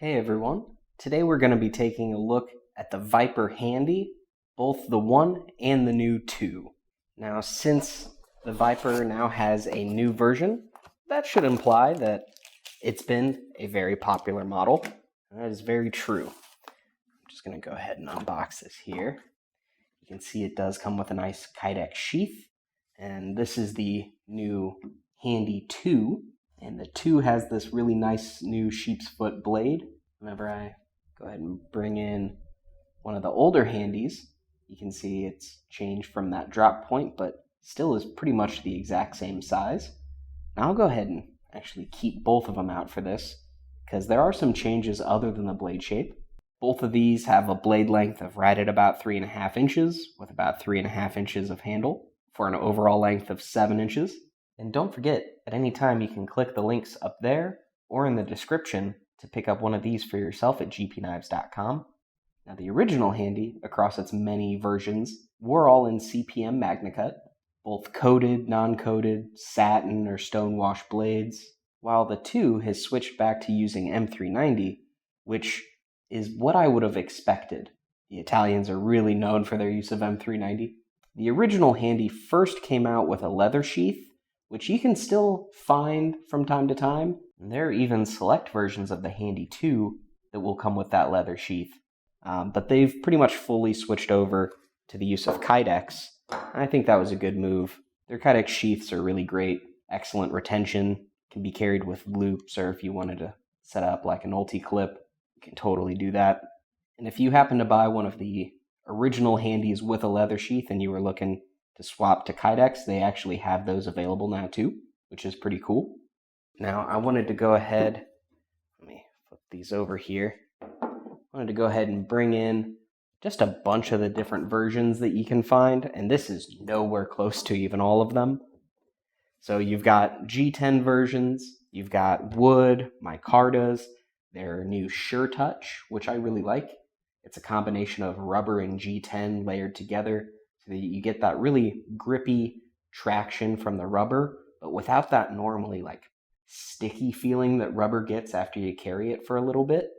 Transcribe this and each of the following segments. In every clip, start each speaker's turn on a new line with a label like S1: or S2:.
S1: Hey everyone, today we're going to be taking a look at the Viper Handy, both the 1 and the new 2. Now since the Viper now has a new version, that should imply that it's been a very popular model. And that is very true. I'm just going to go ahead and unbox this here. You can see it does come with a nice Kydex sheath, and this is the new Handy 2. And the 2 has this really nice new sheep's foot blade. Whenever I go ahead and bring in one of the older Handies, you can see it's changed from that drop point, but still is pretty much the exact same size. Now I'll go ahead and actually keep both of them out for this, because there are some changes other than the blade shape. Both of these have a blade length of right at about 3.5 inches, with about 3.5 inches of handle, for an overall length of 7 inches. And don't forget, at any time you can click the links up there or in the description to pick up one of these for yourself at GPKNIVES.com. Now the original Handy, across its many versions, were all in CPM MagnaCut, both coated, non-coated, satin, or stonewash blades, while the 2 has switched back to using M390, which is what I would have expected. The Italians are really known for their use of M390. The original Handy first came out with a leather sheath, which you can still find from time to time. And there are even select versions of the Handy 2 that will come with that leather sheath. But they've pretty much fully switched over to the use of Kydex. I think that was a good move. Their Kydex sheaths are really great, excellent retention, can be carried with loops, or if you wanted to set up like an ulti-clip, you can totally do that. And if you happen to buy one of the original Handies with a leather sheath and you were looking to swap to Kydex, they actually have those available now too, which is pretty cool. Now I wanted to go ahead, let me flip these over here. I wanted to go ahead and bring in just a bunch of the different versions that you can find, and this is nowhere close to even all of them. So you've got G10 versions, you've got wood, micartas, their new SureTouch, which I really like. It's a combination of rubber and G10 layered together, so that you get that really grippy traction from the rubber, but without that normally like sticky feeling that rubber gets after you carry it for a little bit.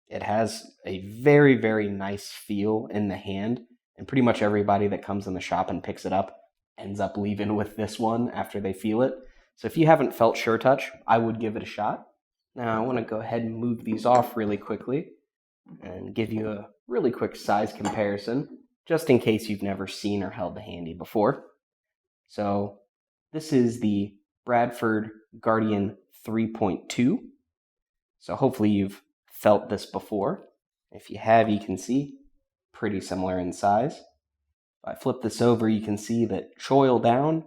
S1: It has a very, very nice feel in the hand, and pretty much everybody that comes in the shop and picks it up ends up leaving with this one after they feel it. So if you haven't felt SureTouch, I would give it a shot. Now I want to go ahead and move these off really quickly and give you a really quick size comparison, just in case you've never seen or held the Handy before. So this is the Bradford Guardian 3.2. So hopefully you've felt this before. If you have, you can see pretty similar in size. If I flip this over, you can see that choil down,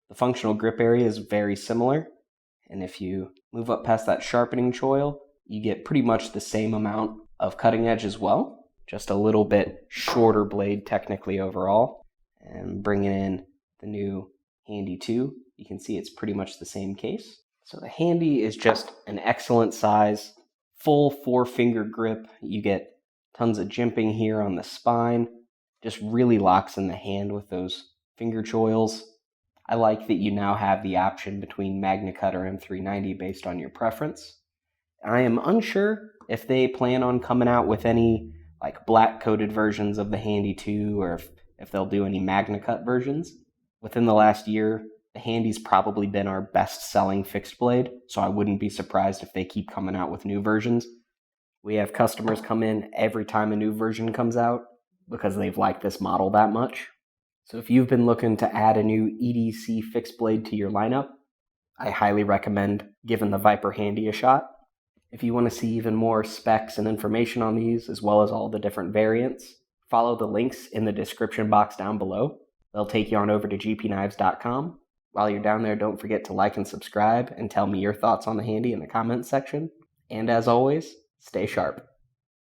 S1: the functional grip area is very similar. And if you move up past that sharpening choil, you get pretty much the same amount of cutting edge as well. Just a little bit shorter blade technically overall. And bringing in the new Handy 2, you can see it's pretty much the same case. So the Handy is just an excellent size, full 4-finger grip. You get tons of jimping here on the spine. Just really locks in the hand with those finger choils. I like that you now have the option between MagnaCut or M390 based on your preference. I am unsure if they plan on coming out with any like black coated versions of the Handy 2, or if they'll do any MagnaCut versions. Within the last year, the Handy's probably been our best selling fixed blade, so I wouldn't be surprised if they keep coming out with new versions. We have customers come in every time a new version comes out because they've liked this model that much. So if you've been looking to add a new EDC fixed blade to your lineup, I highly recommend giving the Viper Handy a shot. If you want to see even more specs and information on these, as well as all the different variants, follow the links in the description box down below. They'll take you on over to GPKNIVES.com. While you're down there, don't forget to like and subscribe and tell me your thoughts on the Handy in the comments section. And as always, stay sharp.